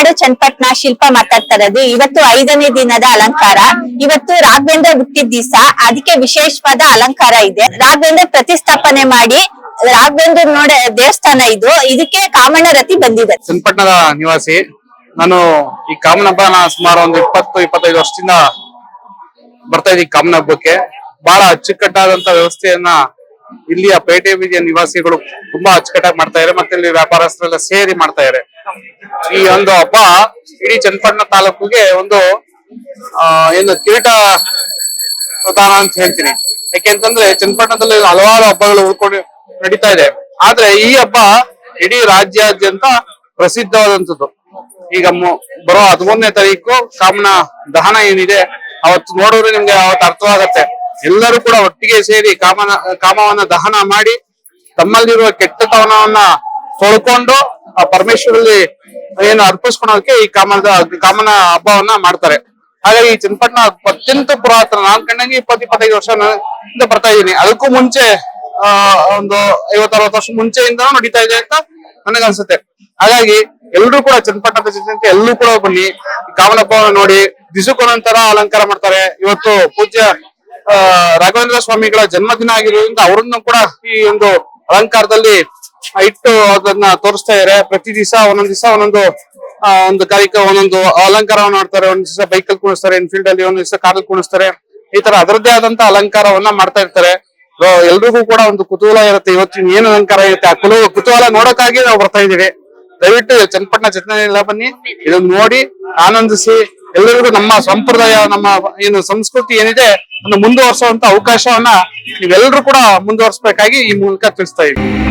ಚನ್ನಪಟ್ಟಣ ಶಿಲ್ಪ ಮಾತಾಡ್ತಾ ಇರೋದು. ಇವತ್ತು 5ನೇ ದಿನದ ಅಲಂಕಾರ. ಇವತ್ತು ರಾಘವೇಂದ್ರ ಹುಟ್ಟಿದ ದಿವಸ, ಅದಕ್ಕೆ ವಿಶೇಷವಾದ ಅಲಂಕಾರ ಇದೆ. ರಾಘವೇಂದ್ರ ಪ್ರತಿಷ್ಠಾಪನೆ ಮಾಡಿ ರಾಘವೇಂದ್ರ ದೇವಸ್ಥಾನ ಇದು. ಇದಕ್ಕೆ ಕಾಮಣ್ಣ ರತಿ ಬಂದಿದೆ. ಚನ್ನಪಟ್ಟಣದ ನಿವಾಸಿ ನಾನು. ಈ ಕಾಮನ ಹಬ್ಬನ ಸುಮಾರು ಒಂದು 20-25 ವರ್ಷದಿಂದ ಬರ್ತಾ ಇದ್ದೀವಿ. ಕಾಮನ ಹಬ್ಬಕ್ಕೆ ಬಹಳ ಅಚ್ಚುಕಟ್ಟಾದಂತ ವ್ಯವಸ್ಥೆಯನ್ನ ಇಲ್ಲಿಯ ಪೇಟೆ ಬೀದಿಯ ನಿವಾಸಿಗಳು ತುಂಬಾ ಅಚ್ಚುಕಟ್ಟಾಗಿ ಮಾಡ್ತಾ ಇದ್ದಾರೆ. ಮತ್ತೆ ಇಲ್ಲಿ ವ್ಯಾಪಾರಸ್ಥರೆಲ್ಲ ಸೇರಿ ಮಾಡ್ತಾ ಇದ್ದಾರೆ. ಈ ಒಂದು ಹಬ್ಬ ಇಡೀ ಚನ್ನಪಟ್ಟಣ ತಾಲೂಕಿಗೆ ಒಂದು ಏನು ಕಿರೀಟ ಪ್ರದಾನ ಅಂತ ಹೇಳ್ತೀನಿ. ಯಾಕೆಂತಂದ್ರೆ ಚನ್ನಪಟ್ಟಣದಲ್ಲಿ ಹಲವಾರು ಹಬ್ಬಗಳು ಉಳ್ಕೊಂಡು ನಡೀತಾ ಇದೆ. ಆದ್ರೆ ಈ ಹಬ್ಬ ಇಡೀ ರಾಜ್ಯಾದ್ಯಂತ ಪ್ರಸಿದ್ಧವಾದಂಥದ್ದು. ಈಗ ಬರೋ 13ನೇ ತಾರೀಕು ಕಾಮನ ದಹನ ಏನಿದೆ, ಅವತ್ತು ನೋಡಿದ್ರೆ ನಿಮ್ಗೆ ಅವತ್ತು ಅರ್ಥವಾಗತ್ತೆ. ಎಲ್ಲರೂ ಕೂಡ ಒಟ್ಟಿಗೆ ಸೇರಿ ಕಾಮವನ್ನ ದಹನ ಮಾಡಿ ತಮ್ಮಲ್ಲಿರುವ ಕೆಟ್ಟತನವನ್ನ ತೊಳ್ಕೊಂಡು ಆ ಪರಮೇಶ್ವರಲ್ಲಿ ಏನು ಅರ್ಪಿಸ್ಕೊಳೋಕೆ ಈ ಕಾಮನ ಹಬ್ಬವನ್ನ ಮಾಡ್ತಾರೆ. ಹಾಗಾಗಿ ಈ ಚನ್ನಪಟ್ಟಣ ಅತ್ಯಂತ ಪುರಾತನ, ನಾನ್ ಕಂಡಂಗೆ 20-25 ವರ್ಷ ಬರ್ತಾ ಇದ್ದೀನಿ. ಅದಕ್ಕೂ ಮುಂಚೆ ಒಂದು 50-60 ವರ್ಷ ಮುಂಚೆಯಿಂದ ನಡೀತಾ ಇದೆ ಅಂತ ನನಗನ್ಸುತ್ತೆ. ಹಾಗಾಗಿ ಎಲ್ರು ಕೂಡ ಚನ್ನಪಟ್ಟಣದ ಜನತೆ ಎಲ್ಲರೂ ಕೂಡ ಬನ್ನಿ, ಕಾಮನ ಹಬ್ಬವನ್ನು ನೋಡಿ. ದಿಸಕ್ಕೊಂದೊಂದರ ಅಲಂಕಾರ ಮಾಡ್ತಾರೆ. ಇವತ್ತು ಪೂಜ್ಯ ರಾಘವೇಂದ್ರ ಸ್ವಾಮಿಗಳ ಜನ್ಮದಿನ ಆಗಿರೋದ್ರಿಂದ ಅವರನ್ನು ಕೂಡ ಈ ಒಂದು ಅಲಂಕಾರದಲ್ಲಿ ಇಟ್ಟು ಅದನ್ನ ತೋರಿಸ್ತಾ ಇದಾರೆ. ಪ್ರತಿ ದಿವಸ ಒಂದೊಂದ್ ದಿವಸ ಒಂದು ಕಾರ್ಯಕ್ರಮ ಒಂದೊಂದು ಅಲಂಕಾರವನ್ನು ಮಾಡ್ತಾರೆ. ಒಂದ್ ದಿವಸ ಬೈಕಲ್ಲಿ ಕುಣಿಸ್ತಾರೆ, ಎನ್ಫೀಲ್ಡ್ ಅಲ್ಲಿ, ಒಂದ್ ದಿವಸ ಕಾರಲ್ಲಿ ಕುಣಿಸ್ತಾರೆ. ಈ ತರ ಅದರದ್ದೇ ಆದಂತ ಅಲಂಕಾರವನ್ನ ಮಾಡ್ತಾ ಇರ್ತಾರೆ. ಎಲ್ರಿಗೂ ಕೂಡ ಒಂದು ಕುತೂಹಲ ಇರುತ್ತೆ, ಇವತ್ತಿನ ಏನ್ ಅಲಂಕಾರ ಇರುತ್ತೆ. ಆ ಕುತೂಹಲ ನೋಡೋಕ್ಕಾಗಿ ನಾವು ಬರ್ತಾ ಇದೀವಿ. ದಯವಿಟ್ಟು ಚನ್ನಪಟ್ಟಣ ಜನತೆಲ್ಲ ಬನ್ನಿ, ಇದನ್ನ ನೋಡಿ ಆನಂದಿಸಿ. ಎಲ್ಲರಿಗೂ ನಮ್ಮ ಸಂಪ್ರದಾಯ, ನಮ್ಮ ಏನು ಸಂಸ್ಕೃತಿ ಏನಿದೆ ಅದನ್ನ ಮುಂದುವರಿಸುವಂತ ಅವಕಾಶವನ್ನ ನೀವೆಲ್ಲರೂ ಕೂಡ ಮುಂದುವರಿಸಬೇಕಾಗಿ ಈ ಮೂಲಕ ತಿಳಿಸ್ತಾ ಇದ್ದೀವಿ.